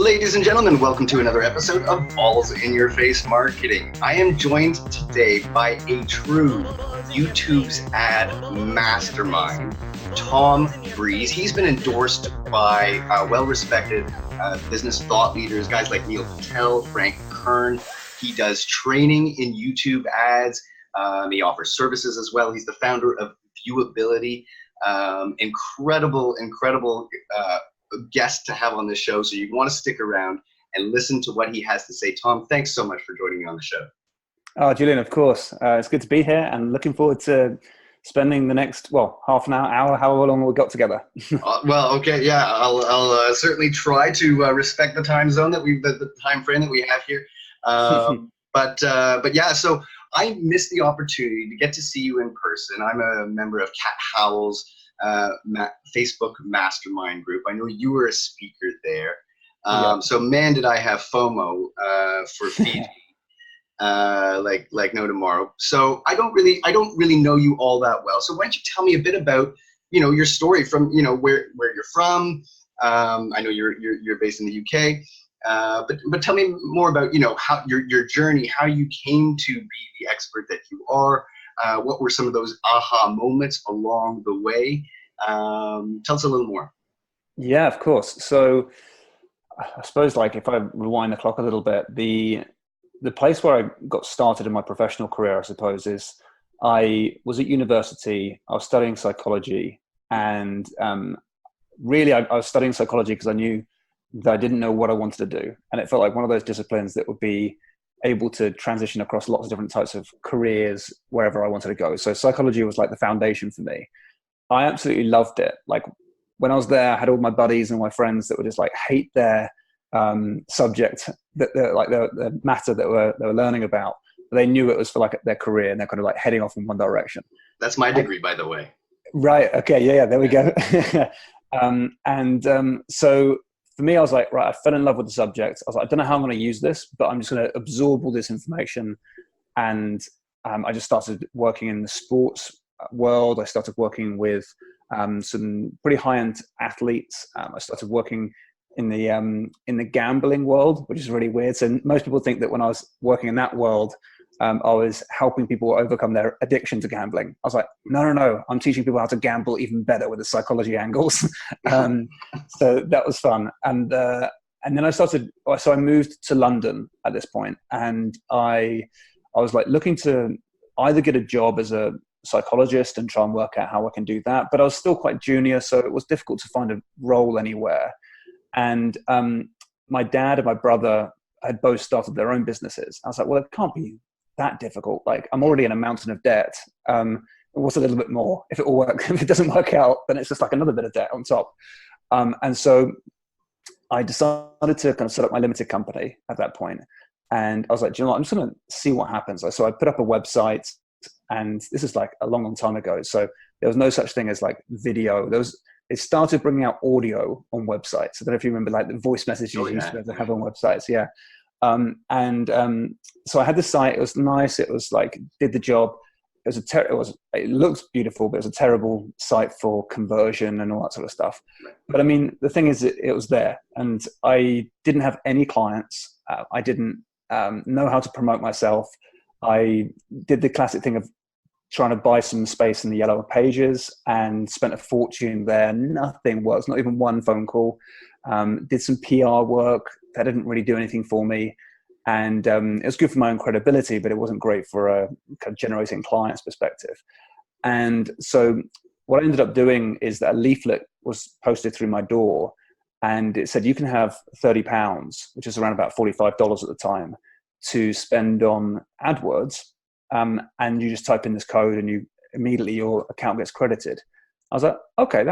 Ladies and gentlemen, welcome to another episode of Balls in Your Face Marketing. I am joined today by a true YouTube's ad mastermind, Tom Breeze. He's been endorsed by well-respected business thought leaders, guys like Neil Patel, Frank Kern. He does training in YouTube ads. He offers services as well. He's the founder of Viewability. Incredible guest to have on this show, so you want to stick around and listen to what he has to say. Tom, thanks so much for joining me on the show. Oh, Julian, of course. It's good to be here and looking forward to spending the next, half an hour, however long we've got together. Okay, yeah, I'll certainly try to respect the time zone that the time frame that we have here. But yeah, so I missed the opportunity to get to see you in person. I'm a member of Kat Howell's Facebook mastermind group. I know you were a speaker there. So man, did I have FOMO for feed like no tomorrow. So I don't really know you all that well. So why don't you tell me a bit about your story from where you're from. I know you're based in the UK. But tell me more about how your journey, how you came to be the expert that you are. What were some of those aha moments along the way? Tell us a little more. Yeah, of course. So I suppose, if I rewind the clock a little bit, the place where I got started in my professional career, I suppose, is I was at university. I was studying psychology, and really I was studying psychology because I knew that I didn't know what I wanted to do. And it felt like one of those disciplines that would be able to transition across lots of different types of careers wherever I wanted to go. So psychology was like the foundation for me. I absolutely loved it. When I was there, I had all my buddies and my friends that would just hate their subject, the matter that they were learning about. But they knew it was for their career, and they're kind of heading off in one direction. That's my degree, by the way. Right. Okay. Yeah. There we go. So for me, I was right, I fell in love with the subject. I was I don't know how I'm going to use this, but I'm just going to absorb all this information. And I just started working in the sports world. I started working with some pretty high-end athletes. I started working in the gambling world, which is really weird. So most people think that when I was working in that world, I was helping people overcome their addiction to gambling. I was no, I'm teaching people how to gamble even better with the psychology angles. So that was fun. And then I moved to London at this point, and I was looking to either get a job as a psychologist and try and work out how I can do that. But I was still quite junior, so it was difficult to find a role anywhere. And my dad and my brother had both started their own businesses. I was well, it can't be that difficult. I'm already in a mountain of debt. What's a little bit more? If it doesn't work out, then it's just another bit of debt on top. And so I decided to kind of set up my limited company at that point. And I was do you know what? I'm just going to see what happens. So I put up a website, and this is a long time ago. So there was no such thing as video. It started bringing out audio on websites. I don't know if you remember the voice messages you used to have on websites. Yeah. So I had this site. It was nice. It was did the job. It looked beautiful, but it was a terrible site for conversion and all that sort of stuff. But I mean, the thing is, it was there, and I didn't have any clients. I didn't know how to promote myself. I did the classic thing of trying to buy some space in the yellow pages and spent a fortune there. Nothing works, not even one phone call. Did some PR work that didn't really do anything for me. And it was good for my own credibility, but it wasn't great for a kind of generating clients perspective. And so what I ended up doing is that a leaflet was posted through my door, and it said, you can have £30, which is around about $45 at the time, to spend on AdWords. And you just type in this code, and immediately your account gets credited. I was okay,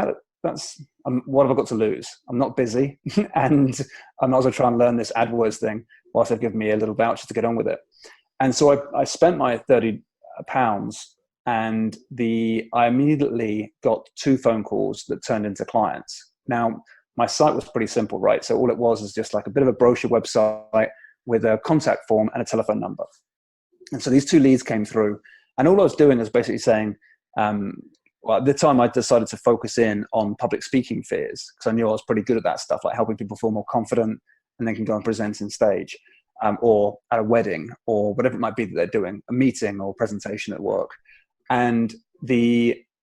that's what have I got to lose? I'm not busy, and I might as well try and learn this AdWords thing whilst they've given me a little voucher to get on with it. And so I spent my £30, and I immediately got 2 phone calls that turned into clients. Now, my site was pretty simple, right? So all it was just a bit of a brochure website with a contact form and a telephone number. And so these 2 leads came through, and all I was doing was basically saying, well, at the time I decided to focus in on public speaking fears, because I knew I was pretty good at that stuff, helping people feel more confident and then can go and present in stage, or at a wedding, or whatever it might be that they're doing, a meeting or presentation at work. And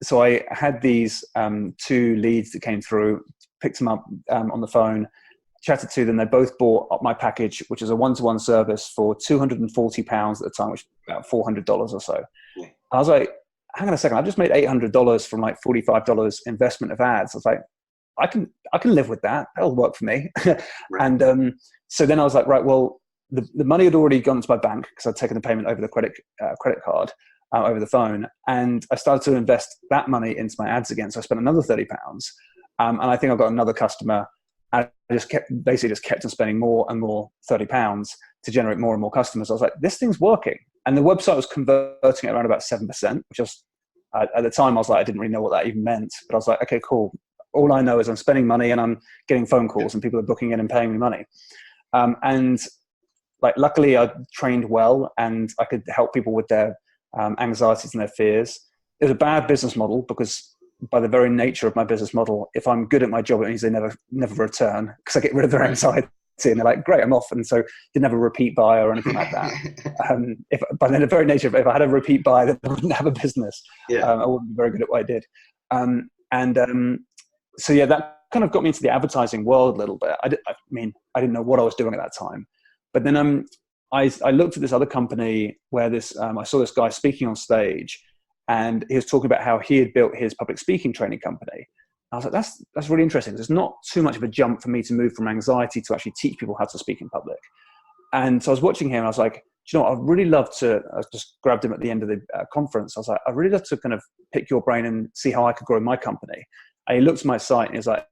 so I had these 2 leads that came through, picked them up on the phone, chatted to them. They both bought up my package, which is a one-to-one service for £240 at the time, which is about $400 or so. Yeah. I was like, hang on a second, I've just made $800 from like $45 investment of ads. I was like, I can live with that. That'll work for me. Right. And so then I was like, right, well, the money had already gone to my bank because I'd taken the payment over the credit card over the phone. And I started to invest that money into my ads again. So I spent another £30. And I think I got another customer. I just kept on spending more and more £30 to generate more and more customers. I was like, this thing's working. And the website was converting at around about 7%, which was, at the time, I was like, I didn't really know what that even meant. But I was like, okay, cool. All I know is I'm spending money and I'm getting phone calls and people are booking in and paying me money. And like, luckily I trained well and I could help people with their anxieties and their fears. It was a bad business model because by the very nature of my business model, if I'm good at my job, it means they never return because I get rid of their anxiety and they're like, great, I'm off. And so didn't have a repeat buyer or anything like that. By the very nature of it, if I had a repeat buyer, then I wouldn't have a business. Yeah. I wouldn't be very good at what I did. So yeah, that kind of got me into the advertising world a little bit. I didn't know what I was doing at that time. But then I looked at this other company where I saw this guy speaking on stage, and he was talking about how he had built his public speaking training company. I was like, that's really interesting. There's not too much of a jump for me to move from anxiety to actually teach people how to speak in public. And so I was watching him and I was like, do you know what? I'd really love to, I just grabbed him at the end of the conference. I was like, I'd really love to kind of pick your brain and see how I could grow my company. And he looked at my site and he was like,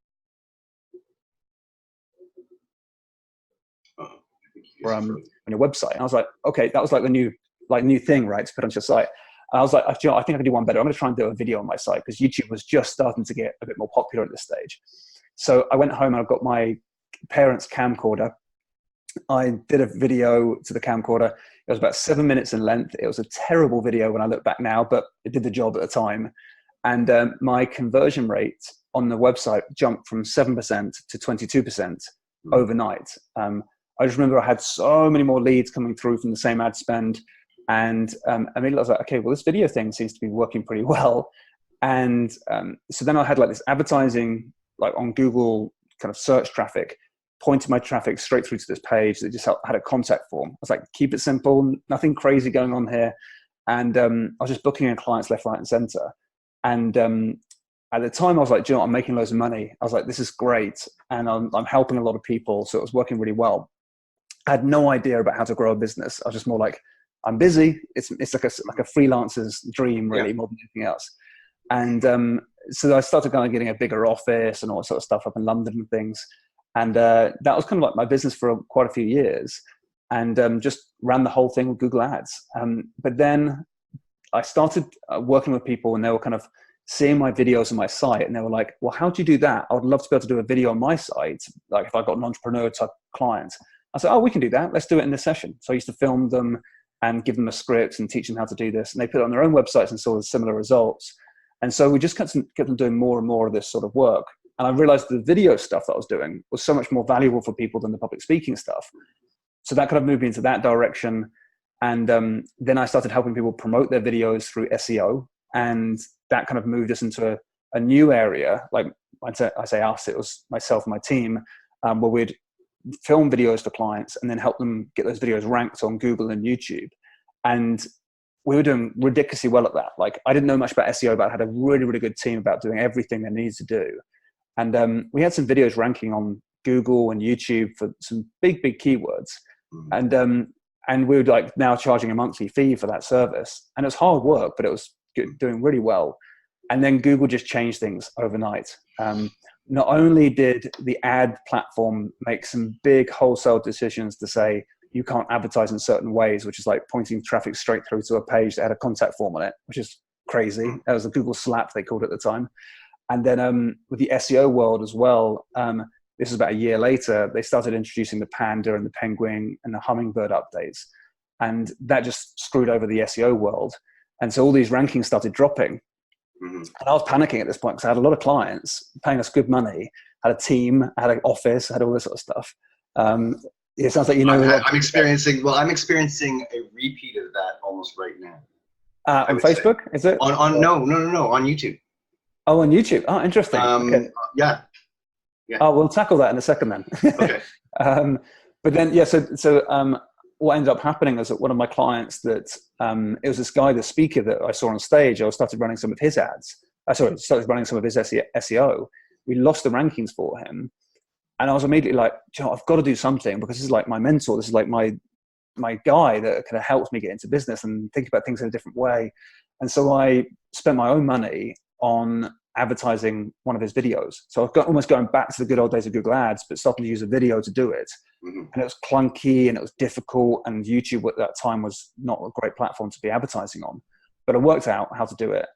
on your website. And I was like, okay, that was like the new thing, right? To put on your site. And I was like, you know, I think I can do one better. I'm going to try and do a video on my site because YouTube was just starting to get a bit more popular at this stage. So I went home and I got my parents' camcorder. I did a video to the camcorder. It was about 7 minutes in length. It was a terrible video when I look back now, but it did the job at the time. And my conversion rate on the website jumped from 7% to 22% overnight. I just remember I had so many more leads coming through from the same ad spend. And I was like, okay, well, this video thing seems to be working pretty well. And so then I had like this advertising, like on Google kind of search traffic, pointed my traffic straight through to this page that just had a contact form. I was like, keep it simple, nothing crazy going on here. And I was just booking in clients left, right, and center. And at the time, I was like, do you know what? I'm making loads of money. I was like, this is great. And I'm helping a lot of people. So it was working really well. I had no idea about how to grow a business. I was just more like, I'm busy. It's like a freelancer's dream, really, more than anything else. And so I started kind of getting a bigger office and all that sort of stuff up in London and things. And that was kind of like my business for quite a few years, and just ran the whole thing with Google Ads. But then I started working with people, and they were kind of seeing my videos on my site, and they were like, well, how do you do that? I would love to be able to do a video on my site, like if I got an entrepreneur type client. I said, oh, we can do that. Let's do it in this session. So I used to film them and give them a script and teach them how to do this. And they put it on their own websites and saw similar results. And so we just kept them doing more and more of this sort of work. And I realized the video stuff that I was doing was so much more valuable for people than the public speaking stuff. So that kind of moved me into that direction. And then I started helping people promote their videos through SEO. And that kind of moved us into a new area. Like I say us, it was myself and my team, where we'd film videos for clients and then help them get those videos ranked on Google and YouTube. And we were doing ridiculously well at that. Like I didn't know much about SEO, but I had a really, really good team about doing everything they needed to do. And we had some videos ranking on Google and YouTube for some big keywords. And we were like now charging a monthly fee for that service. And it was hard work, but it was doing really well. And then Google just changed things overnight. Not only did the ad platform make some big wholesale decisions to say, you can't advertise in certain ways, which is like pointing traffic straight through to a page that had a contact form on it, which is crazy. That was a Google slap, they called it at the time. And then with the SEO world as well, this is about a year later, they started introducing the panda and the penguin and the hummingbird updates. And that just screwed over the SEO world. And so all these rankings started dropping. And I was panicking at this point because I had a lot of clients paying us good money, had a team, had an office, had all this sort of stuff. It sounds like you know. I'm experiencing a repeat of that almost right now. On Facebook, is it? No, on YouTube. Oh, on YouTube. Oh, interesting. Okay. Yeah. Oh, we'll tackle that in a second then. Okay. But then, yeah. So what ended up happening is that one of my clients it was this guy, the speaker that I saw on stage. I started running some of his ads. Started running some of his SEO. We lost the rankings for him. And I was immediately like, I've got to do something, because this is like my mentor. This is like my guy that kind of helps me get into business and think about things in a different way. And so I spent my own money on advertising one of his videos. So I've got almost going back to the good old days of Google Ads, but starting to use a video to do it. Mm-hmm. And it was clunky and it was difficult. And YouTube at that time was not a great platform to be advertising on. But I worked out how to do it.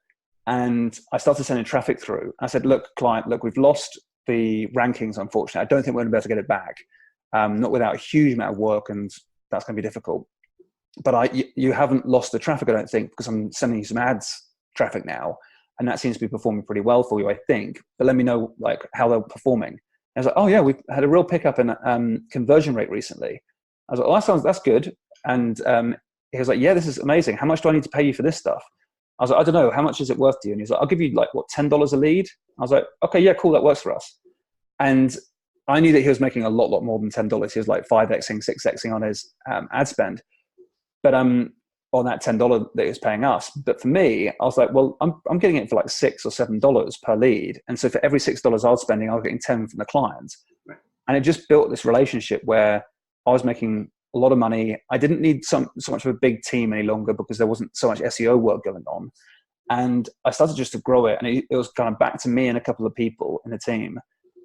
And I started sending traffic through. I said, look, client, we've lost the rankings, unfortunately. I don't think we're going to be able to get it back, not without a huge amount of work, and that's going to be difficult. But you haven't lost the traffic, I don't think, because I'm sending you some ads traffic now, and that seems to be performing pretty well for you, I think. But let me know like how they're performing. And I was like, oh yeah, we've had a real pickup in conversion rate recently. I was like, oh, that's good. And he was like, yeah, this is amazing. How much do I need to pay you for this stuff? I was like, I don't know. How much is it worth to you? And he's like, I'll give you like, what, $10 a lead? I was like, okay, yeah, cool. That works for us. And I knew that he was making a lot more than $10. He was like 5xing, 6xing on his ad spend. But on that $10 that he was paying us. But for me, I was like, well, I'm getting it for like $6 or $7 per lead. And so for every $6 I was spending, I was getting 10 from the client. Right. And it just built this relationship where I was making a lot of money. I didn't need so much of a big team any longer, because there wasn't so much SEO work going on. And I started just to grow it. And it was kind of back to me and a couple of people in the team.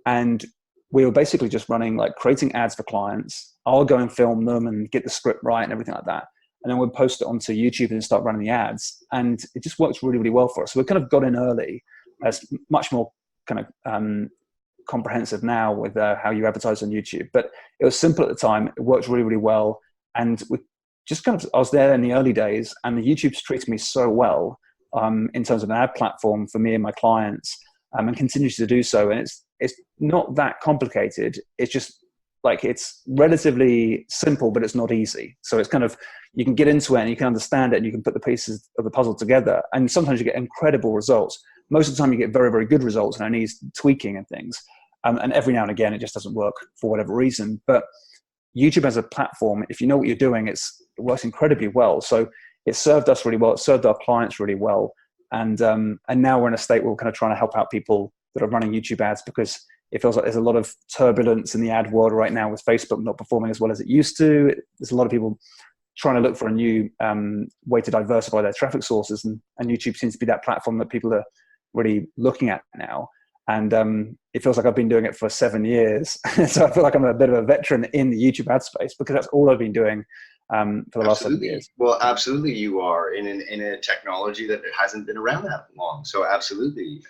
And we were basically just running, like creating ads for clients. I'll go and film them and get the script right and everything like that. And then we'll post it onto YouTube and start running the ads. And it just works really, really well for us. So we kind of got in early. It's much more kind of comprehensive now with how you advertise on YouTube. But it was simple at the time. It worked really, really well. And we just kind of, I was there in the early days, and the YouTube's treated me so well in terms of an ad platform for me and my clients, and continues to do so. And it's not that complicated. It's just like, it's relatively simple, but it's not easy. So it's kind of, you can get into it and you can understand it and you can put the pieces of the puzzle together. And sometimes you get incredible results. Most of the time you get very, very good results, and it needs tweaking and things. And every now and again, it just doesn't work for whatever reason. But YouTube as a platform, if you know what you're doing, it works incredibly well. So it served us really well. It served our clients really well. And now we're in a state where we're kind of trying to help out people that are running YouTube ads, because it feels like there's a lot of turbulence in the ad world right now, with Facebook not performing as well as it used to. There's a lot of people trying to look for a new way to diversify their traffic sources. And YouTube seems to be that platform that people are really looking at now. And it feels like I've been doing it for 7 years. So I feel like I'm a bit of a veteran in the YouTube ad space, because that's all I've been doing for the last 7 years. Well, absolutely, you are in a technology that hasn't been around that long. So absolutely,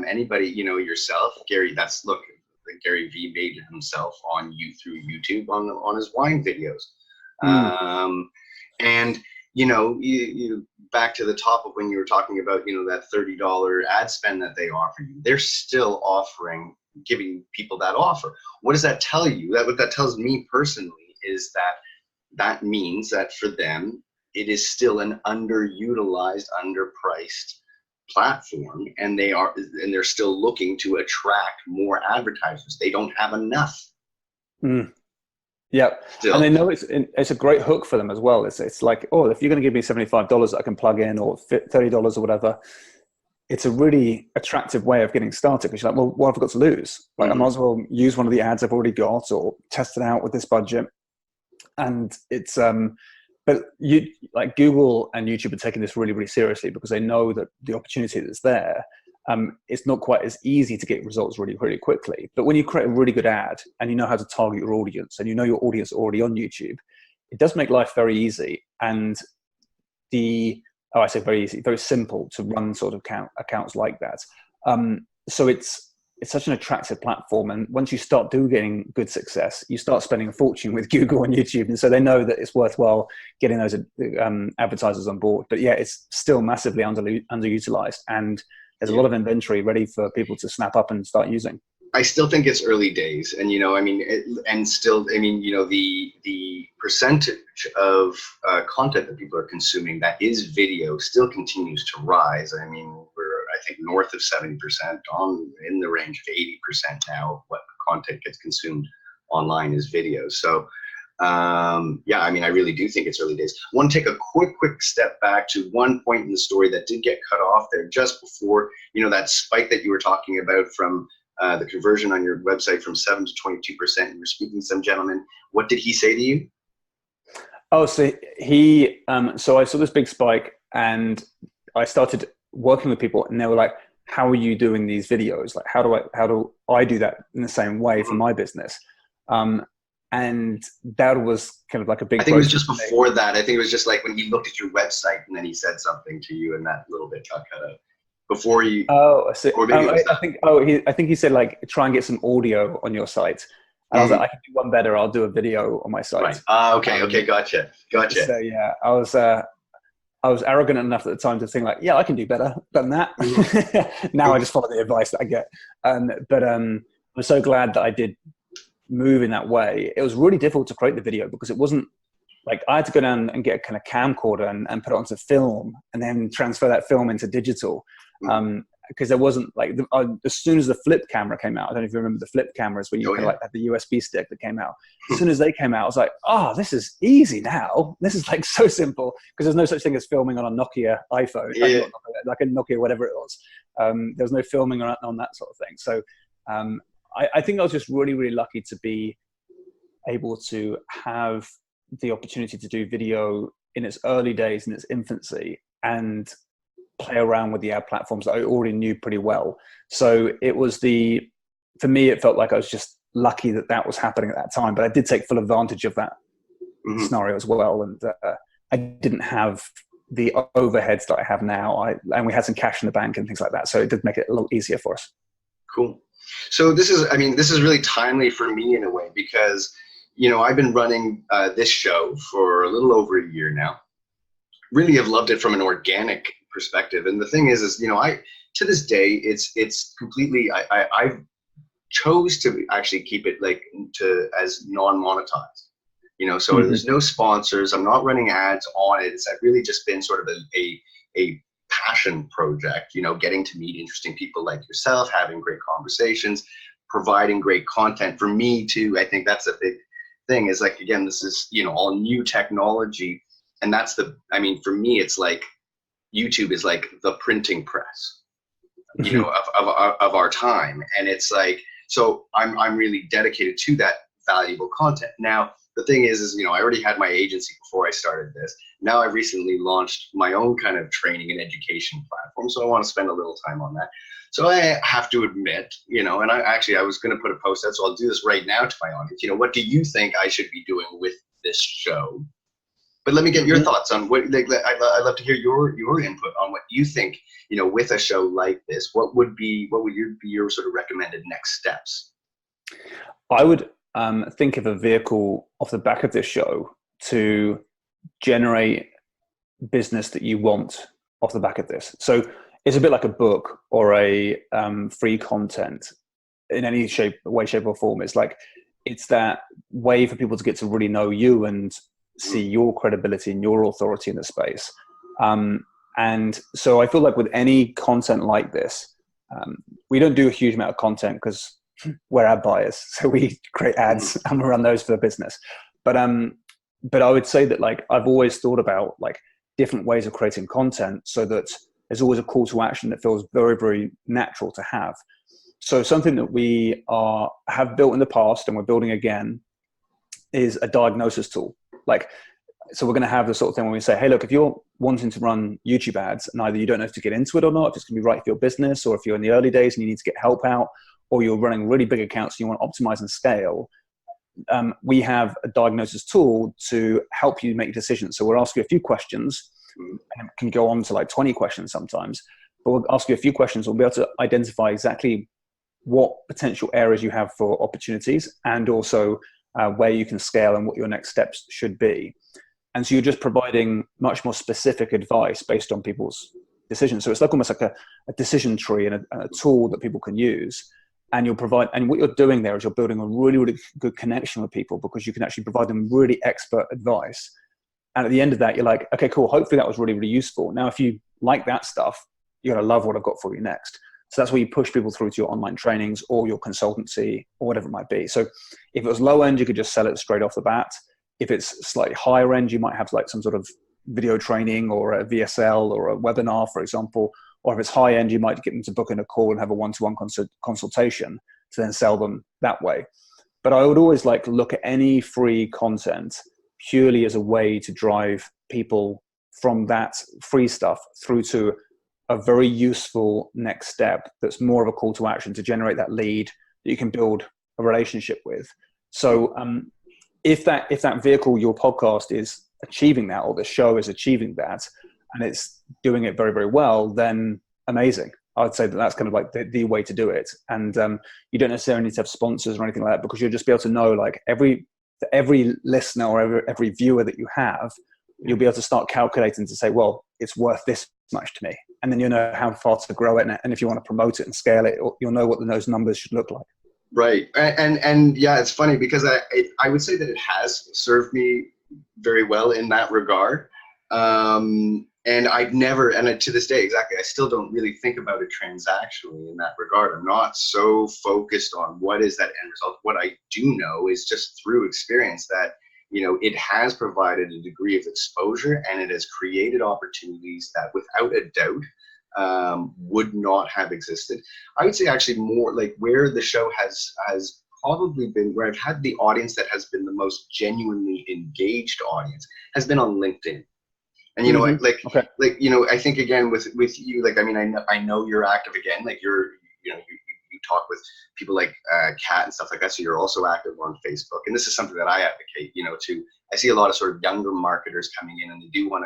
anybody, yourself, Gary. Gary V made himself through YouTube on his wine videos, and you back to the top of when you were talking about that $30 ad spend that they offer you. They're still giving people that offer. What does that tell you? What that tells me personally is that means that for them, it is still an underutilized, underpriced platform, and they're still looking to attract more advertisers. They don't have enough. Yeah, and they know it's a great hook for them as well. It's like, oh, if you're going to give me $75 that I can plug in, or $30 or whatever, it's a really attractive way of getting started, because you're like, well, what have I got to lose? Like, I might as well use one of the ads I've already got, or test it out with this budget. And it's but you, like Google and YouTube, are taking this really, really seriously, because they know that the opportunity that's there, it's not quite as easy to get results really, really quickly. But when you create a really good ad and you know how to target your audience, and you know your audience already on YouTube, it does make life very easy. And I say very easy, very simple to run sort of accounts like that. So it's such an attractive platform. And once you start getting good success, you start spending a fortune with Google and YouTube. And so they know that it's worthwhile getting those advertisers on board. But yeah, it's still massively underutilized. And there's a lot of inventory ready for people to snap up and start using. I still think it's early days, and I mean, and still, I mean, the percentage of content that people are consuming that is video still continues to rise. I mean, I think north of 70%, in the range of 80% now of what content gets consumed online is video. So yeah, I mean, I really do think it's early days. I want to take a quick step back to one point in the story that did get cut off there just before, that spike that you were talking about from the conversion on your website from 7 to 22%. You were speaking to some gentleman. What did he say to you? Oh, so he, so I saw this big spike, and I started working with people, and they were like, how are you doing these videos? Like, how do I do that in the same way for my business? And that was kind of like a big, I think it was just before that. I think it was just like when he looked at your website and then he said something to you, and that little bit got cut out before you. Oh, so, I think he said like, try and get some audio on your site. And I was like, I can do one better. I'll do a video on my site. Right. Okay. Gotcha. So yeah, I was arrogant enough at the time to think like, yeah, I can do better than that. Now I just follow the advice that I get. But I'm so glad that I did move in that way. It was really difficult to create the video because it wasn't like I had to go down and get a kind of camcorder and put it onto film and then transfer that film into digital. Because there wasn't like, as soon as the flip camera came out, I don't know if you remember the flip cameras where you kind of like had the USB stick that came out. As soon as they came out, I was like, oh, this is easy now. This is like so simple, because there's no such thing as filming on a Nokia iPhone, like a Nokia, whatever it was. There was no filming on that sort of thing. So I think I was just really, really lucky to be able to have the opportunity to do video in its early days, in its infancy, and play around with the ad platforms that I already knew pretty well. So it was for me, it felt like I was just lucky that that was happening at that time, but I did take full advantage of that scenario as well. And I didn't have the overheads that I have now. And we had some cash in the bank and things like that. So it did make it a little easier for us. Cool. So this is really timely for me in a way, because, I've been running this show for a little over a year now. Really have loved it from an organic perspective. And the thing is I, to this day, it's completely, I chose to actually keep it as non-monetized, so there's no sponsors. I'm not running ads on it. It's really just been sort of a passion project, getting to meet interesting people like yourself, having great conversations, providing great content for me too. I think that's a big thing, is like, again, this is, all new technology. And that's for me, it's like YouTube is like the printing press, of our time. And it's like, so I'm really dedicated to that valuable content. Now, the thing is, I already had my agency before I started this. Now I've recently launched my own kind of training and education platform. So I want to spend a little time on that. So I have to admit, and I was going to put a post out, so I'll do this right now to my audience. What do you think I should be doing with this show? But let me get your thoughts on what, I'd love to hear your input on what you think, with a show like this. What would be your sort of recommended next steps? I would think of a vehicle off the back of this show to generate business that you want off the back of this. So it's a bit like a book or a free content in any way, shape or form. It's that way for people to get to really know you and see your credibility and your authority in the space. And so I feel like with any content like this, we don't do a huge amount of content because we're ad buyers. So we create ads and we run those for the business. But I would say that I've always thought about different ways of creating content so that there's always a call to action that feels very, very natural to have. So something that we have built in the past and we're building again is a diagnosis tool. So we're going to have the sort of thing when we say, hey, look, if you're wanting to run YouTube ads and either you don't know if to get into it or not, if it's going to be right for your business, or if you're in the early days and you need to get help out, or you're running really big accounts and you want to optimize and scale, we have a diagnosis tool to help you make decisions. So we'll ask you a few questions, and it can go on to 20 questions sometimes, but we'll ask you a few questions. We'll be able to identify exactly what potential areas you have for opportunities, and also where you can scale and what your next steps should be. And so you're just providing much more specific advice based on people's decisions. So it's almost like a decision tree and a tool that people can use. and you'll provide, and what you're doing there is you're building a really, really good connection with people, because you can actually provide them really expert advice. And at the end of that, you're like, okay, cool. Hopefully that was really, really useful. Now, if you like that stuff, you're going to love what I've got for you next. So that's where you push people through to your online trainings or your consultancy or whatever it might be. So if it was low end, you could just sell it straight off the bat. If it's slightly higher end, you might have like some sort of video training or a VSL or a webinar, for example. Or if it's high end, you might get them to book in a call and have a one-to-one consultation to then sell them that way. But I would always like look at any free content purely as a way to drive people from that free stuff through to a very useful next step that's more of a call to action to generate that lead that you can build a relationship with. So if that vehicle, your podcast, is achieving that, or the show is achieving that, and it's doing it very, very well, then amazing. I would say that that's kind of like the way to do it. And you don't necessarily need to have sponsors or anything like that, because you'll just be able to know, like, every listener or every viewer that you have, you'll be able to start calculating to say, well, it's worth this much to me. And then you know how far to grow it. And if you want to promote it and scale it, you'll know what those numbers should look like. Right. And yeah, it's funny because I would say that it has served me very well in that regard. And I've never, and to this day, exactly, I still don't really think about it transactionally in that regard. I'm not so focused on what is that end result. What I do know is just through experience that, you know, it has provided a degree of exposure, and it has created opportunities that without a doubt would not have existed. I would say actually more like where the show has probably been, where I've had the audience that has been the most genuinely engaged audience has been on LinkedIn. And, you know, like, you know, I think again with you, like, I mean, I know you're active again, like you talk with people like Kat and stuff like that. So you're also active on Facebook. And this is something that I advocate, you know, I see a lot of sort of younger marketers coming in, and they do want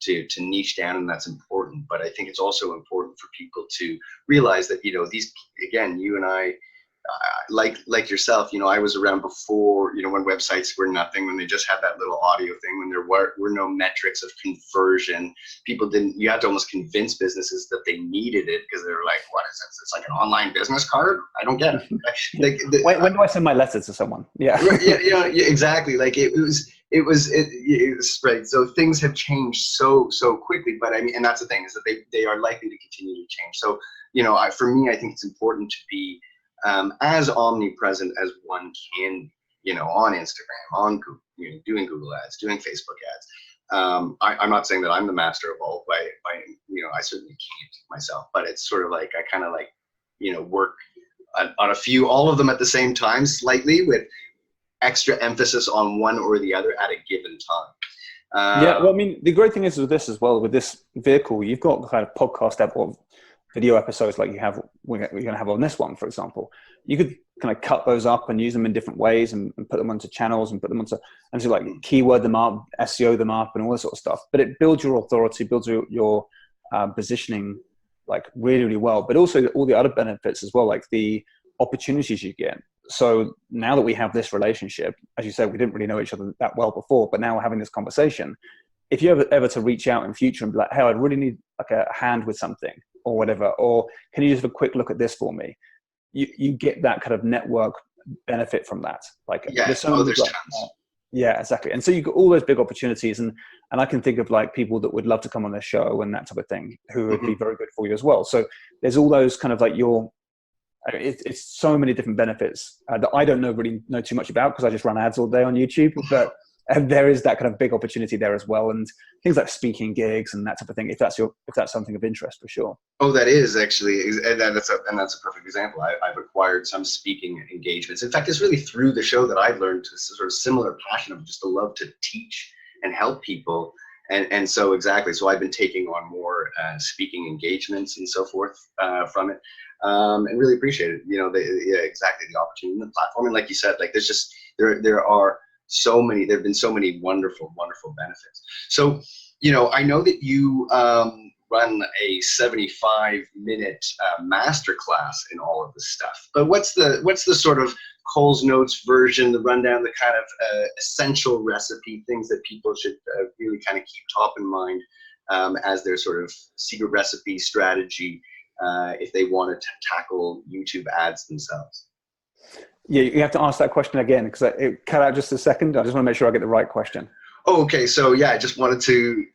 to niche down, and that's important. But I think it's also important for people to realize that, you know, these, again, you and I, like yourself, you know, I was around before, you know, when websites were nothing, when they just had that little audio thing, when there were no metrics of conversion. People didn't, you had to almost convince businesses that they needed it, because they were like, what is this? It's like an online business card? I don't get it. When do I send my letter to someone? Yeah. Yeah, exactly. Like it was right. So things have changed so quickly, but I mean, and that's the thing, is that they are likely to continue to change. So, you know, for me, I think it's important to be as omnipresent as one can, you know, on Instagram, on Google, you know, doing Google ads, doing Facebook ads. I'm not saying that I'm the master of all by, you know, I certainly can't myself, but it's sort of like, I kind of like, you know, work on a few, all of them at the same time, slightly, with extra emphasis on one or the other at a given time. Yeah, well, I mean, the great thing is with this as well, with this vehicle, you've got kind of podcast or video episodes like we're going to have on this one, for example. You could kind of cut those up and use them in different ways, and put them onto channels, and put them onto, and so like keyword them up, SEO them up, and all this sort of stuff. But it builds your authority, builds your positioning like really, really well, but also all the other benefits as well, like the opportunities you get. So now that we have this relationship, as you said, we didn't really know each other that well before, but now we're having this conversation. If you ever to reach out in future and be like, hey, I really need like a hand with something or whatever, or can you just have a quick look at this for me? You get that kind of network benefit from that. Like, yeah, there's tons. Yeah, exactly. And so you got all those big opportunities, and I can think of like people that would love to come on this show and that type of thing, who would be very good for you as well. So there's all those kind of like it's so many different benefits that I don't really know too much about, because I just run ads all day on YouTube, but there is that kind of big opportunity there as well, and things like speaking gigs and that type of thing, if that's something of interest, for sure. Oh, that is actually, and that's a perfect example. I've acquired some speaking engagements. In fact, it's really through the show that I've learned a sort of similar passion of just a love to teach and help people. And so exactly, so I've been taking on more speaking engagements and so forth from it, and really appreciate it. You know, exactly the opportunity and the platform. And like you said, like there's just there have been so many wonderful benefits. So, you know, I know that you run a 75-minute masterclass in all of this stuff, but what's the sort of Cole's Notes version, the rundown, the kind of essential recipe, things that people should really kind of keep top in mind as their sort of secret recipe strategy if they want to tackle YouTube ads themselves? Yeah, you have to ask that question again because it cut out just a second. I just want to make sure I get the right question. Oh, okay. So yeah, I just wanted to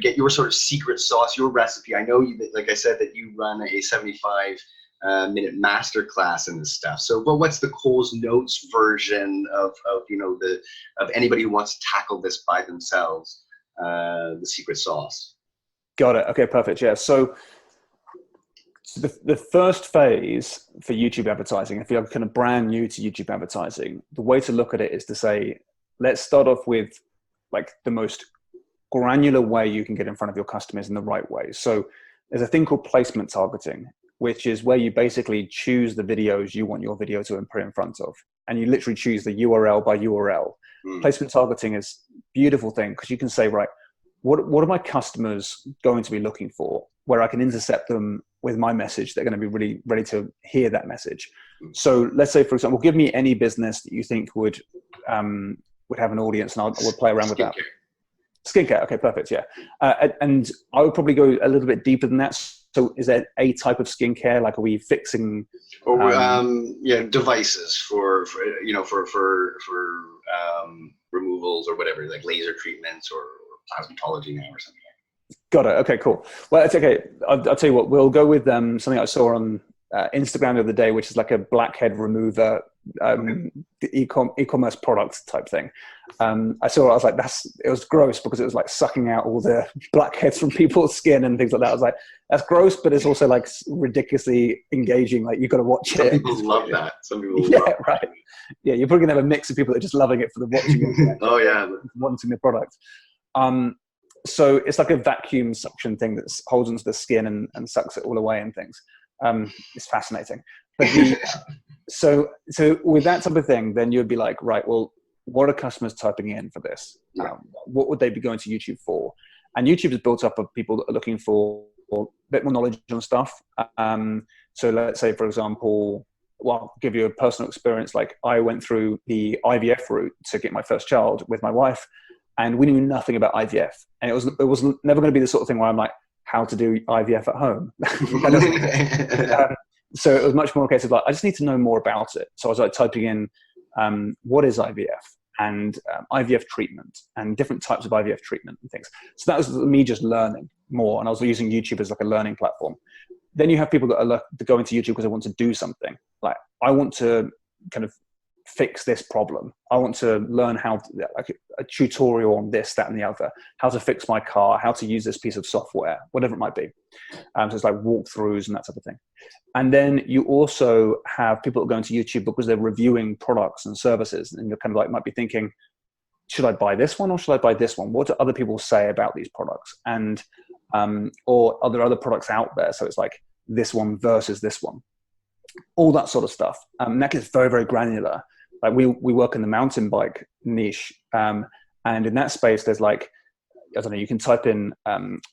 get your sort of secret sauce, your recipe. I know you, like I said, that you run a 75-minute masterclass in this stuff. So, but what's the Cole's Notes version of of anybody who wants to tackle this by themselves? The secret sauce. Got it. Okay, perfect. Yeah. So the first phase for YouTube advertising, if you're kind of brand new to YouTube advertising, the way to look at it is to say, let's start off with like the most granular way you can get in front of your customers in the right way. So there's a thing called placement targeting, which is where you basically choose the videos you want your video to appear in front of. And you literally choose the URL by URL. Placement targeting is a beautiful thing because you can say, right, what are my customers going to be looking for, where I can intercept them with my message. They're going to be really ready to hear that message. So let's say, for example, give me any business that you think would have an audience, and I would play around with that. Skincare. Okay, perfect. Yeah. And I would probably go a little bit deeper than that. So is there a type of skincare? Like, are we fixing? Or devices for removals or whatever, like laser treatments or plasmatology now or something. Got it. Okay, cool. Well, it's okay. I'll tell you what, we'll go with something I saw on Instagram the other day, which is like a blackhead remover e-commerce product type thing. I saw it, I was like, it was gross because it was like sucking out all the blackheads from people's skin and things like that. I was like, that's gross, but it's also like ridiculously engaging. Like, you've got to watch it. Some people love that. Some people love it. Right. Yeah, you're probably gonna have a mix of people that are just loving it for the watching it. Oh yeah. Wanting the product. So it's like a vacuum suction thing that holds onto the skin and sucks it all away and things. It's fascinating. But so with that type of thing, then you'd be like, right, well, what are customers typing in for this? What would they be going to YouTube for? And YouTube is built up of people that are looking for a bit more knowledge on stuff. So let's say, for example, well, I'll give you a personal experience. Like, I went through the IVF route to get my first child with my wife, and we knew nothing about IVF. And it was never going to be the sort of thing where I'm like, how to do IVF at home. So it was much more a case of like, I just need to know more about it. So I was like typing in, what is IVF and IVF treatment and different types of IVF treatment and things. So that was me just learning more. And I was using YouTube as like a learning platform. Then you have people that go into YouTube because they want to do something. Like, I want to kind of fix this problem. I want to learn how to, like a tutorial on this, that, and the other, how to fix my car, how to use this piece of software, whatever it might be. So it's like walkthroughs and that type of thing. And then you also have people that go into YouTube because they're reviewing products and services, and you're kind of like, might be thinking, should I buy this one or should I buy this one? What do other people say about these products? And or are there other products out there? So it's like this one versus this one, all that sort of stuff. And that gets very, very granular. Like, we work in the mountain bike niche, and in that space, there's like, I don't know, you can type in,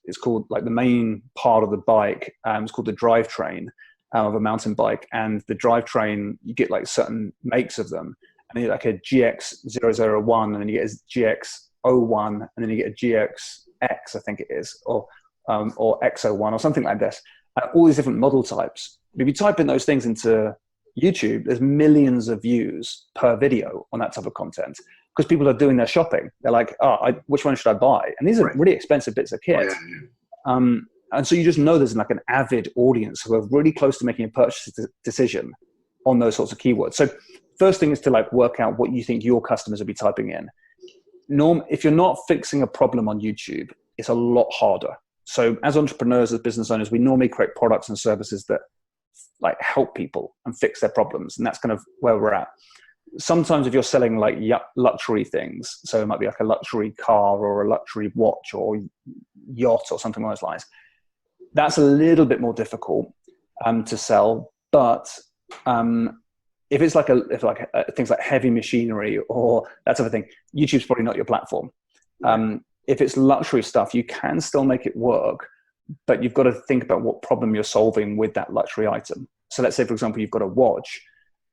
it's called like the main part of the bike, it's called the drivetrain of a mountain bike. And the drivetrain, you get like certain makes of them, and you get like a GX001, and then you get a GX01, and then you get a GXX, I think it is, or X01 or something like this. All these different model types. If you type in those things into YouTube, there's millions of views per video on that type of content because people are doing their shopping. They're like, which one should I buy? And these are really expensive bits of kit. And so you just know there's like an avid audience who are really close to making a purchase decision on those sorts of keywords. So first thing is to like work out what you think your customers will be typing in. If you're not fixing a problem on YouTube, it's a lot harder. So as entrepreneurs, as business owners, we normally create products and services that like help people and fix their problems. And that's kind of where we're at. Sometimes if you're selling like luxury things, so it might be like a luxury car or a luxury watch or yacht or something along those lines, that's a little bit more difficult to sell. But if it's like things like heavy machinery or that type of thing, YouTube's probably not your platform. If it's luxury stuff, you can still make it work, but you've got to think about what problem you're solving with that luxury item. So let's say, for example, you've got a watch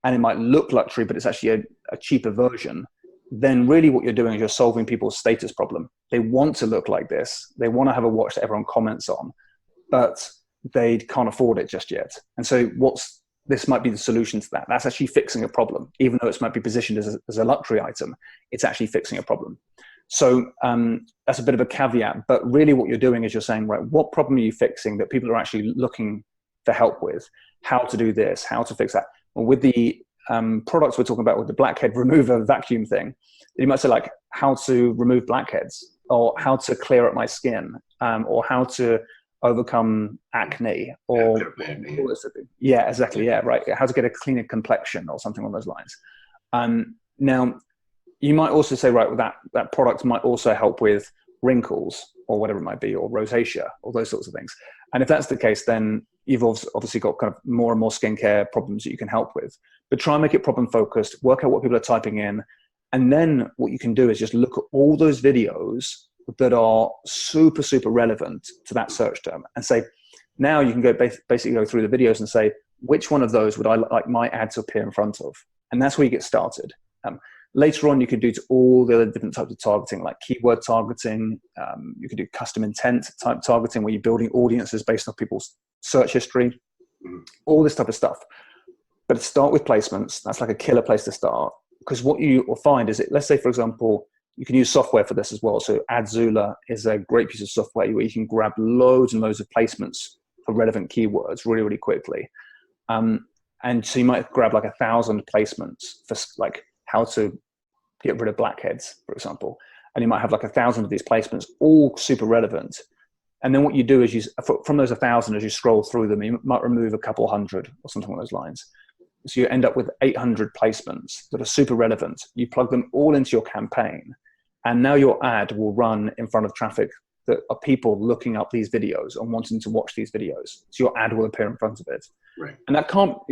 and it might look luxury, but it's actually a cheaper version. Then really what you're doing is you're solving people's status problem. They want to look like this. They want to have a watch that everyone comments on, but they can't afford it just yet. And so this might be the solution to that. That's actually fixing a problem. Even though it might be positioned as a luxury item, it's actually fixing a problem. So that's a bit of a caveat, but really what you're doing is you're saying, right, what problem are you fixing that people are actually looking for help with? How to do this, how to fix that. Well, with the products we're talking about, with the blackhead remover vacuum thing, you might say like how to remove blackheads, or how to clear up my skin, or how to overcome acne, or yeah, exactly, yeah, right, how to get a cleaner complexion or something along those lines. Now, you might also say, right, well, that product might also help with wrinkles or whatever it might be, or rosacea, or those sorts of things. And if that's the case, then you've obviously got kind of more and more skincare problems that you can help with. But try and make it problem focused, work out what people are typing in. And then what you can do is just look at all those videos that are super, super relevant to that search term, and say, now you can basically go through the videos and say, which one of those would I like my ad to appear in front of? And that's where you get started. Later on, you can do to all the other different types of targeting, like keyword targeting. You can do custom intent type targeting, where you're building audiences based on people's search history, all this type of stuff. But start with placements. That's like a killer place to start, because what you will find is that, let's say, for example, you can use software for this as well. So Adzula is a great piece of software where you can grab loads and loads of placements for relevant keywords really, really quickly. And so you might grab like 1,000 placements for like how to get rid of blackheads, for example. And you might have like 1,000 of these placements, all super relevant. And then what you do is from those 1,000, as you scroll through them, you might remove a couple hundred or something along those lines. So you end up with 800 placements that are super relevant. You plug them all into your campaign, and now your ad will run in front of traffic that are people looking up these videos and wanting to watch these videos. So your ad will appear in front of it. Right. And it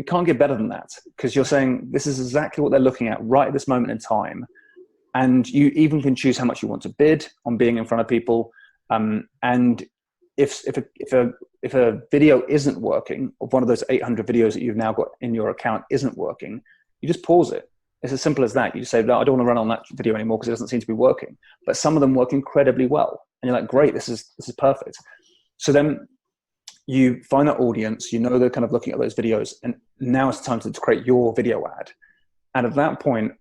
can't get better than that, because you're saying this is exactly what they're looking at right at this moment in time. And you even can choose how much you want to bid on being in front of people. And if a video isn't working, or one of those 800 videos that you've now got in your account isn't working, you just pause it. It's as simple as that. You just say, no, I don't want to run on that video anymore because it doesn't seem to be working. But some of them work incredibly well. And you're like, great, this is perfect. So then you find that audience, you know they're kind of looking at those videos, and now it's time to create your video ad. And at that point,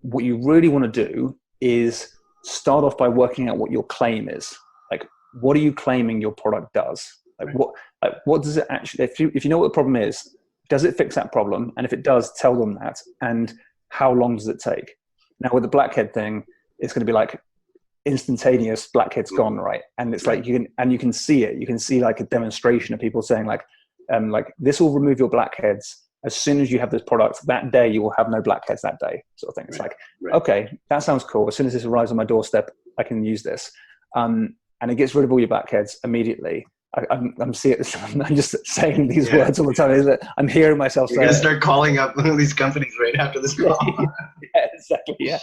what you really want to do is start off by working out what your claim is. Like, what are you claiming your product does? Like, what does it actually, if you know what the problem is, does it fix that problem? And if it does, tell them that. And how long does it take? Now with the blackhead thing, it's going to be like instantaneous, blackhead's gone, right? And it's like you can see it. You can see like a demonstration of people saying like this will remove your blackheads as soon as you have this product. That day you will have no blackheads that day, sort of thing. It's okay, that sounds cool. As soon as this arrives on my doorstep, I can use this. And it gets rid of all your blackheads immediately. I'm just saying these words all the time. Is I'm hearing myself say. You're gonna start calling up these companies right after this call. Yeah, exactly. Yeah.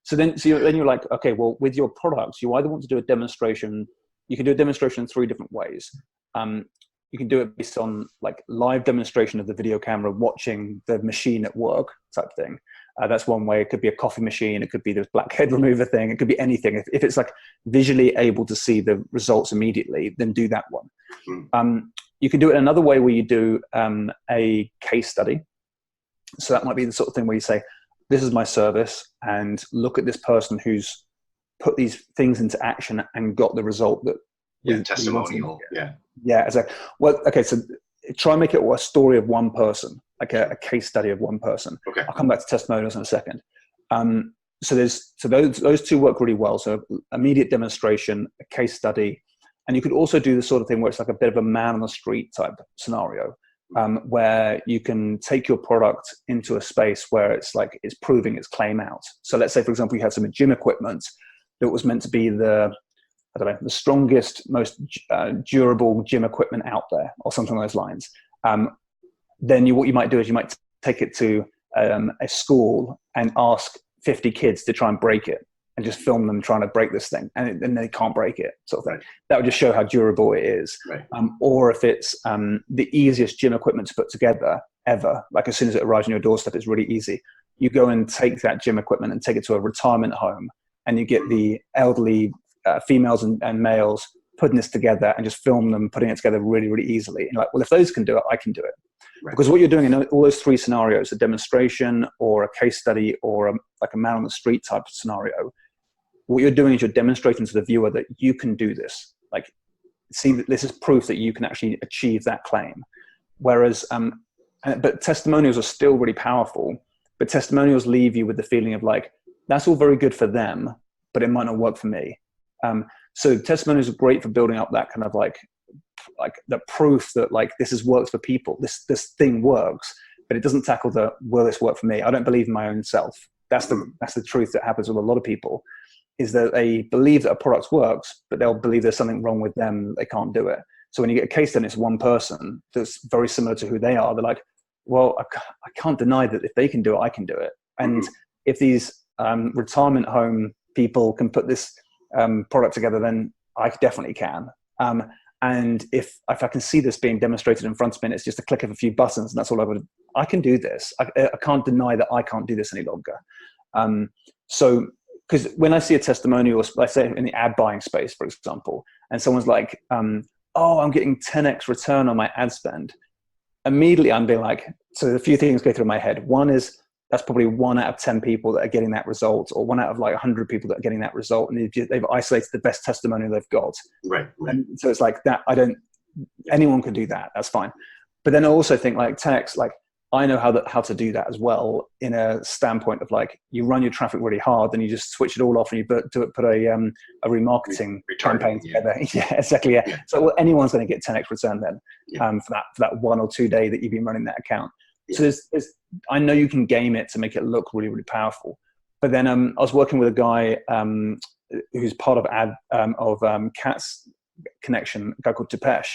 So then you're like, okay, well, with your products, you either want to do a demonstration. You can do a demonstration in 3 different ways. You can do it based on like live demonstration of the video camera watching the machine at work type thing. That's one way. It could be a coffee machine. It could be this blackhead remover thing. It could be anything. If it's like visually able to see the results immediately, then do that one. You can do it another way where you do a case study. So that might be the sort of thing where you say, this is my service, and look at this person who's put these things into action and got the result that testimonial. Yeah. It's like, well, okay, so try and make it a story of one person, like a case study of one person. Okay. I'll come back to testimonials in a second. So those 2 work really well. So immediate demonstration, a case study, and you could also do the sort of thing where it's like a bit of a man on the street type scenario, where you can take your product into a space where it's proving its claim out. So let's say, for example, you had some gym equipment that was meant to be the strongest, most durable gym equipment out there, or something along those lines. Then what you might do is you might take it to a school and ask 50 kids to try and break it, and just film them trying to break this thing, and then they can't break it, sort of thing. That would just show how durable it is. Right. Or if it's the easiest gym equipment to put together ever, like as soon as it arrives on your doorstep, it's really easy. You go and take that gym equipment and take it to a retirement home, and you get the elderly females and males putting this together and just film them putting it together really, really easily. And you're like, well, if those can do it, I can do it. Right. Because what you're doing in all those three scenarios, a demonstration or a case study or like a man on the street type of scenario, what you're doing is you're demonstrating to the viewer that you can do this. Like, see, that this is proof that you can actually achieve that claim. Whereas, but testimonials are still really powerful, but testimonials leave you with the feeling of like, that's all very good for them, but it might not work for me. So testimonials are great for building up that kind of like the proof that like this has worked for people. This thing works, but it doesn't tackle the will this work for me? I don't believe in my own self. That's the truth that happens with a lot of people, is that they believe that a product works, but they'll believe there's something wrong with them. They can't do it. So when you get a case study, it's one person that's very similar to who they are. They're like, well, I can't deny that if they can do it, I can do it. And if these retirement home people can put this product together, then I definitely can. And if I can see this being demonstrated in front of me, and it's just a click of a few buttons, and that's all I can do this. I can't deny that I can't do this any longer. So, because when I see a testimonial, let's say in the ad buying space, for example, and someone's like, oh, I'm getting 10x return on my ad spend, immediately I'm being like, so a few things go through my head. One is, that's probably 1 out of 10 people that are getting that result, or 1 out of like 100 people that are getting that result. And they've isolated the best testimonial they've got. Right. And so it's like that. Anyone can do that. That's fine. But then I also think like 10x, like I know how to do that as well, in a standpoint of like, you run your traffic really hard, then you just switch it all off and you put a remarketing campaign together. Yeah, exactly. Yeah. So well, anyone's going to get 10x return then for that 1 or 2 day that you've been running that account. So there's I know you can game it to make it look really, really powerful. But then I was working with a guy who's part of Cat's Connection, a guy called Tupesh,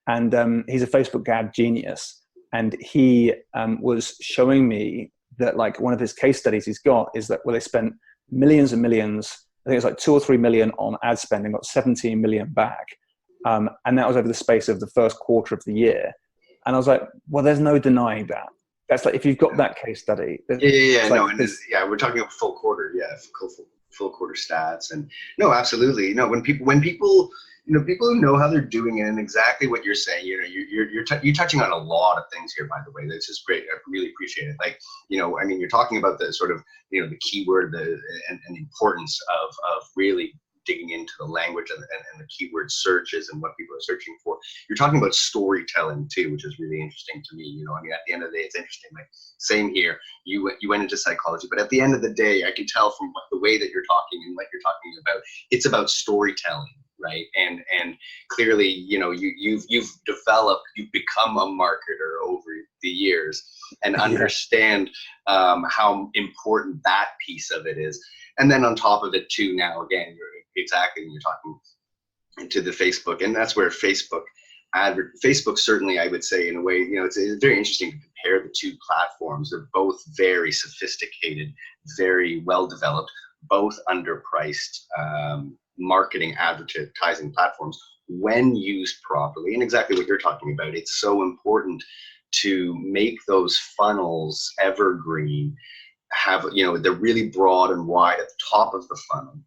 and he's a Facebook ad genius. And he was showing me that like one of his case studies he's got is that where they spent millions and millions, I think it's like 2 or 3 million on ad spend and got 17 million back. And that was over the space of the first quarter of the year. And I was like, well, there's no denying that. That's like, if you've got that case study. Yeah. No, and we're talking about full quarter. Yeah. Full quarter stats. And no, absolutely. No, when people, people who know how they're doing it and exactly what you're saying, you're touching on a lot of things here, by the way. This is great. I really appreciate it. Like, I mean, you're talking about the sort of, the keyword, and the importance of really digging into the language and the keyword searches and what people are searching for. You're talking about storytelling too, which is really interesting to me. I mean, at the end of the day, it's interesting. Like, same here. You went into psychology, but at the end of the day, I can tell from the way that you're talking and what you're talking about, it's about storytelling, right? And clearly, you've become a marketer over the years and understand how important that piece of it is. And then on top of it too, now again, you're talking into the Facebook, and that's where Facebook certainly, I would say, in a way, it's very interesting to compare the two platforms. They're both very sophisticated, very well developed, both underpriced marketing advertising platforms when used properly. And exactly what you're talking about, it's so important to make those funnels evergreen, have they're really broad and wide at the top of the funnel.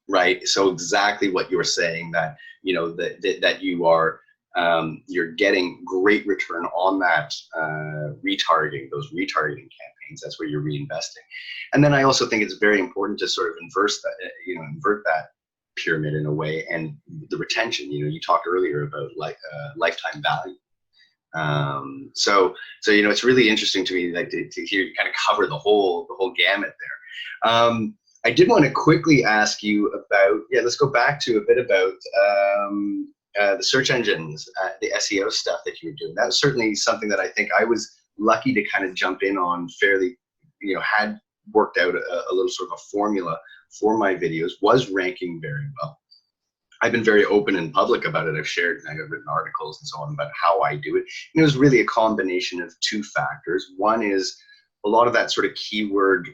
Right. So exactly what you're saying, that that you are you're getting great return on that retargeting, those retargeting campaigns. That's where you're reinvesting. And then I also think it's very important to sort of invert that pyramid in a way, and the retention. You talked earlier about lifetime value. So it's really interesting to me, like to hear you kind of cover the whole gamut there. I did want to quickly ask you about, let's go back to a bit about the search engines, the SEO stuff that you were doing. That was certainly something that I think I was lucky to kind of jump in on fairly, had worked out a little sort of a formula for my videos, was ranking very well. I've been very open and public about it. I've written articles and so on about how I do it. And it was really a combination of 2 factors. One is a lot of that sort of keyword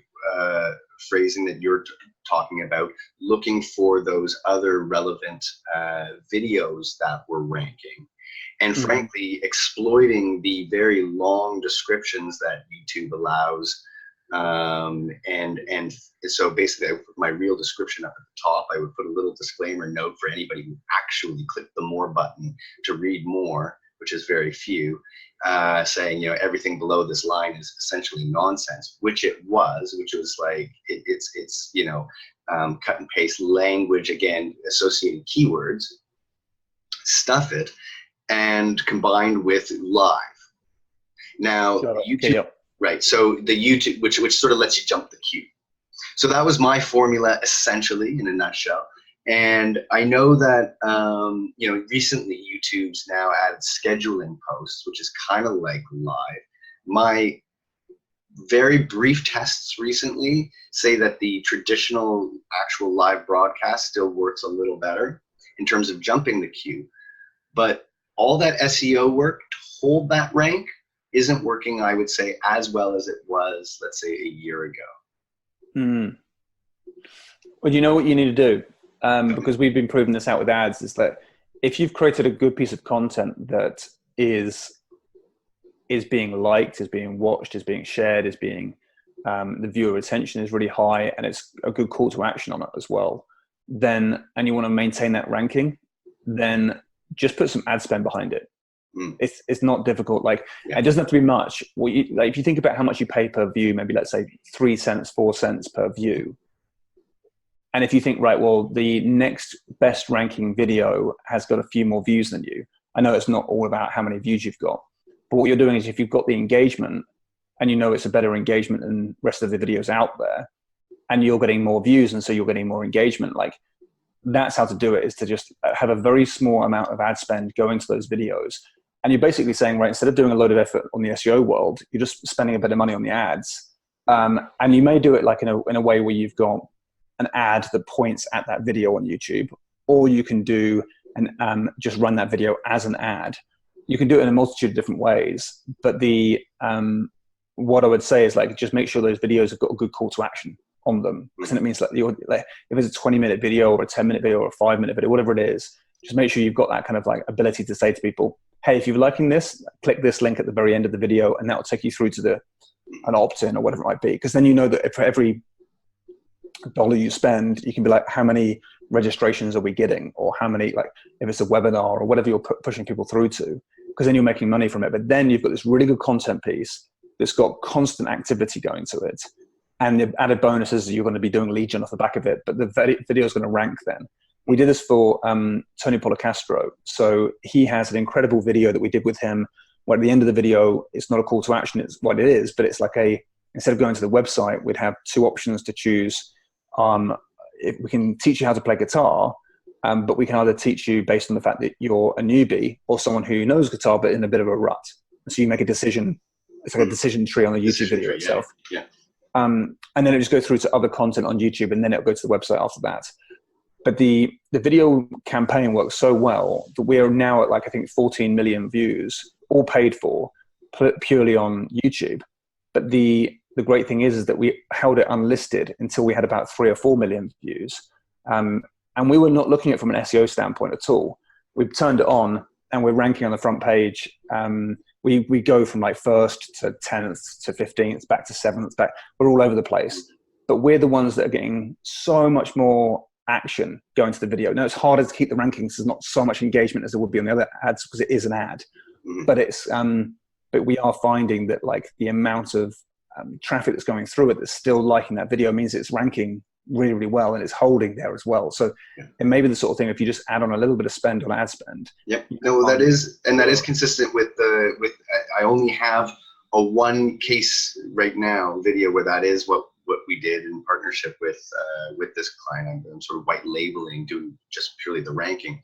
phrasing that you're talking about, looking for those other relevant videos that were ranking, and frankly exploiting the very long descriptions that YouTube allows And so basically I would put my real description up at the top. I would put a little disclaimer note for anybody who actually clicked the more button to read more, which is very few, saying, everything below this line is essentially nonsense, which it was, which was like, it's cut and paste language, again, associated keywords, stuff it, and combined with live. Now, YouTube, right, so the YouTube, which sort of lets you jump the queue. So that was my formula, essentially, in a nutshell. And I know that, recently YouTube's now added scheduling posts, which is kind of like live. My very brief tests recently say that the traditional actual live broadcast still works a little better in terms of jumping the queue. But all that SEO work to hold that rank isn't working, I would say, as well as it was, let's say, a year ago. Well, you know what you need to do? Because we've been proving this out with ads, is that if you've created a good piece of content that is being liked, is being watched, is being shared, is being the viewer retention is really high, and it's a good call to action on it as well, then, and you want to maintain that ranking, then just put some ad spend behind it. It's not difficult. Like, it doesn't have to be much. If you think about how much you pay per view, maybe let's say 3 cents, 4 cents per view. And if you think, right, well, the next best ranking video has got a few more views than you. I know it's not all about how many views you've got, but what you're doing is if you've got the engagement and it's a better engagement than the rest of the videos out there, and you're getting more views and so you're getting more engagement, like, that's how to do it, is to just have a very small amount of ad spend going to those videos. And you're basically saying, right, instead of doing a load of effort on the SEO world, you're just spending a bit of money on the ads. And you may do it like in a way where you've got an ad that points at that video on YouTube, or you can do just run that video as an ad. You can do it in a multitude of different ways. But what I would say is, like, just make sure those videos have got a good call to action on them. Because then it means, like, if it's a 20-minute video or a 10-minute video or a 5-minute video, whatever it is, just make sure you've got that kind of like ability to say to people, hey, if you're liking this, click this link at the very end of the video, and that will take you through to an opt-in or whatever it might be. Because then you know that for every dollar you spend, you can be like, how many registrations are we getting? Or how many, like, if it's a webinar or whatever you're pushing people through to, because then you're making money from it. But then you've got this really good content piece that's got constant activity going to it. And the added bonus is you're going to be doing lead gen off the back of it, but the video is going to rank then. We did this for Tony Policastro. So he has an incredible video that we did with him, where at the end of the video, it's not a call to action, it's what it is, but it's like instead of going to the website, we'd have 2 options to choose. If we can teach you how to play guitar, but we can either teach you based on the fact that you're a newbie or someone who knows guitar, but in a bit of a rut. So you make a decision. It's like a decision tree on the YouTube video itself. Yeah. And then it just go through to other content on YouTube, and then it'll go to the website after that. But the video campaign works so well that we are now at, like, I think 14 million views, all paid for, purely on YouTube. But the great thing is that we held it unlisted until we had about 3 or 4 million views. And we were not looking at it from an SEO standpoint at all. We turned it on and we're ranking on the front page. We go from like 1st to 10th to 15th, back to 7th, back. We're all over the place. But we're the ones that are getting so much more action going to the video. Now, it's harder to keep the rankings. There's not so much engagement as there would be on the other ads because it is an ad. But but we are finding that, like, the amount of traffic that's going through it that's still liking that video means it's ranking really, really well, and it's holding there as well. So it may be the sort of thing, if you just add on a little bit of spend on ad spend. Yeah, no, that is consistent with I only have a 1 case right now video where that is what we did in partnership with this client. I'm sort of white labeling, doing just purely the ranking.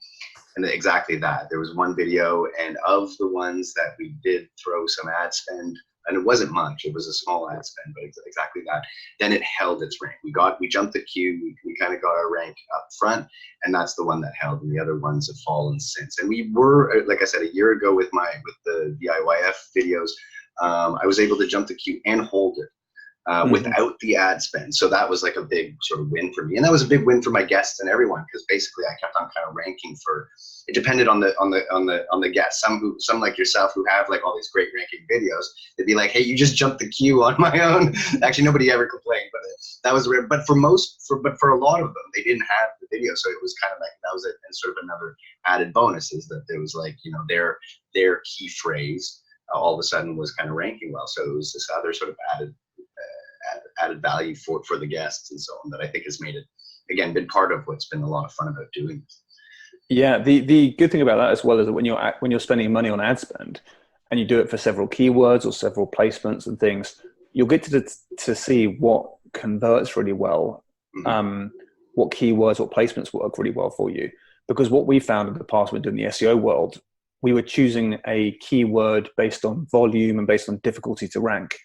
And exactly that. There was 1 video, and of the ones that we did throw some ad spend, and it wasn't much, it was a small ad spend, but exactly that, then it held its rank. We jumped the queue, we kind of got our rank up front, and that's the one that held, and the other ones have fallen since. And we were, like I said, a year ago with the DIYF videos, I was able to jump the queue and hold it. without the ad spend. So that was like a big sort of win for me. And that was a big win for my guests and everyone, because basically I kept on kind of ranking for, it depended on the guests. Some like yourself who have like all these great ranking videos, they'd be like, hey, you just jumped the queue on my own. Actually, nobody ever complained, but that was rare. But for a lot of them, they didn't have the video. So it was kind of like, that was it. And sort of another added bonus is that there was like, you know, their key phrase all of a sudden was kind of ranking well. So it was this other sort of added value for the guests and so on, that I think has made it, again, been part of what's been a lot of fun about doing this. Yeah, the good thing about that as well is that when you're spending money on ad spend and you do it for several keywords or several placements and things, you'll get to see what converts really well, what keywords, what placements work really well for you. Because what we found in the past when doing the SEO world, we were choosing a keyword based on volume and based on difficulty to rank.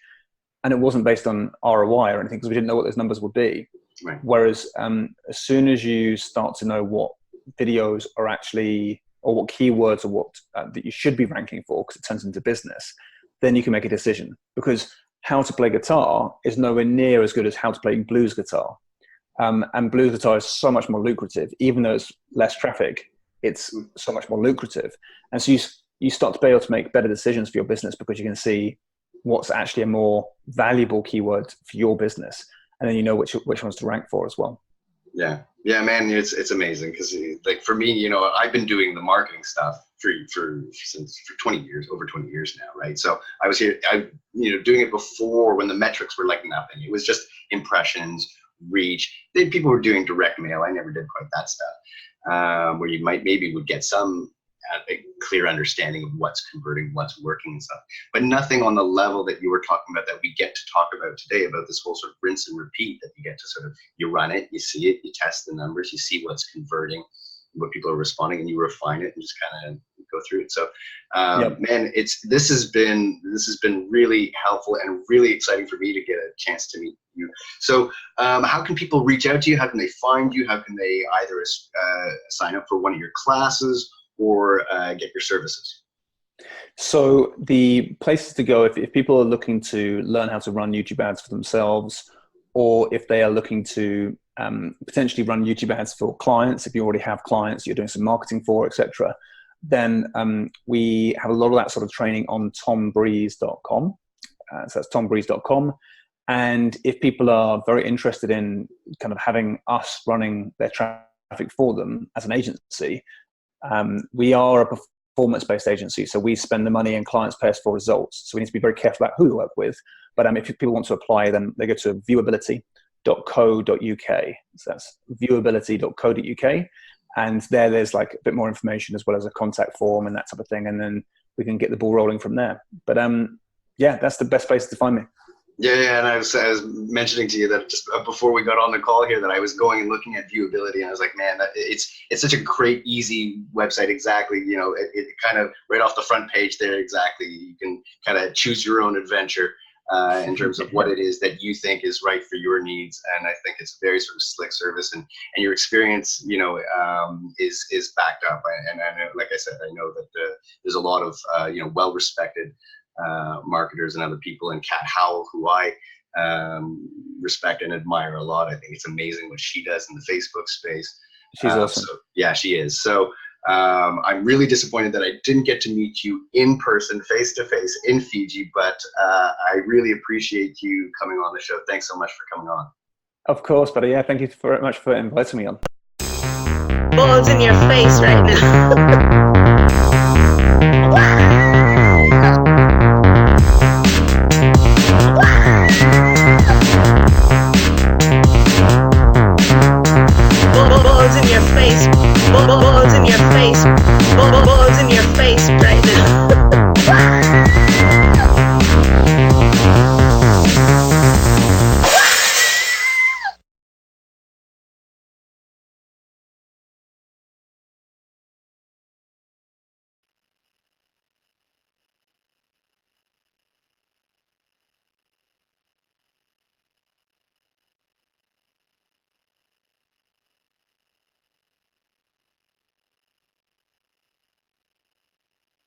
And it wasn't based on ROI or anything, because we didn't know what those numbers would be. Right. Whereas as soon as you start to know what videos are actually, or what keywords or what that you should be ranking for, because it turns into business, then you can make a decision. Because how to play guitar is nowhere near as good as how to play blues guitar. And blues guitar is so much more lucrative, even though it's less traffic, it's so much more lucrative. And so you start to be able to make better decisions for your business, because you can see what's actually a more valuable keyword for your business. And then you know which ones to rank for as well. Yeah, man, it's amazing, because like for me, you know, I've been doing the marketing stuff for 20 years, over 20 years now, right? So I was doing it before, when the metrics were like nothing. It was just impressions, reach. People were doing direct mail. I never did quite that stuff, where you maybe would get some a clear understanding of what's converting, what's working and stuff, but nothing on the level that you were talking about, that we get to talk about today, about this whole sort of rinse and repeat, that you get to sort of, you run it, you see it, you test the numbers, you see what's converting, what people are responding, and you refine it and just kind of go through it. So man, this has been really helpful and really exciting for me to get a chance to meet you. So how can people reach out to you? How can they find you? How can they either sign up for one of your classes or get your services? So the places to go, if people are looking to learn how to run YouTube ads for themselves, or if they are looking to potentially run YouTube ads for clients, if you already have clients you're doing some marketing for, etc., then we have a lot of that sort of training on tombreeze.com. So that's tombreeze.com. And if people are very interested in kind of having us running their traffic for them as an agency, we are a performance-based agency, so we spend the money and clients pay us for results. So we need to be very careful about who we work with. But if people want to apply, then they go to viewability.co.uk. So that's viewability.co.uk. And there's like a bit more information, as well as a contact form and that type of thing. And then we can get the ball rolling from there. But yeah, that's the best place to find me. Yeah, and I was mentioning to you that just before we got on the call here, that I was going and looking at Viewability, and I was like, man, it's such a great, easy website. Exactly, you know, it kind of right off the front page there. Exactly, you can kind of choose your own adventure in terms of what it is that you think is right for your needs. And I think it's a very sort of slick service, and your experience, you know, is backed up. And I know, like I said, I know that there's a lot of well-respected marketers and other people, and Kat Howell, who I respect and admire a lot. I think it's amazing what she does in the Facebook space. She's awesome. So, yeah, she is. So I'm really disappointed that I didn't get to meet you in person, face to face in Fiji, but I really appreciate you coming on the show. Thanks so much for coming on. Of course, buddy. Yeah, thank you very much for inviting me on. Balls in your face right now.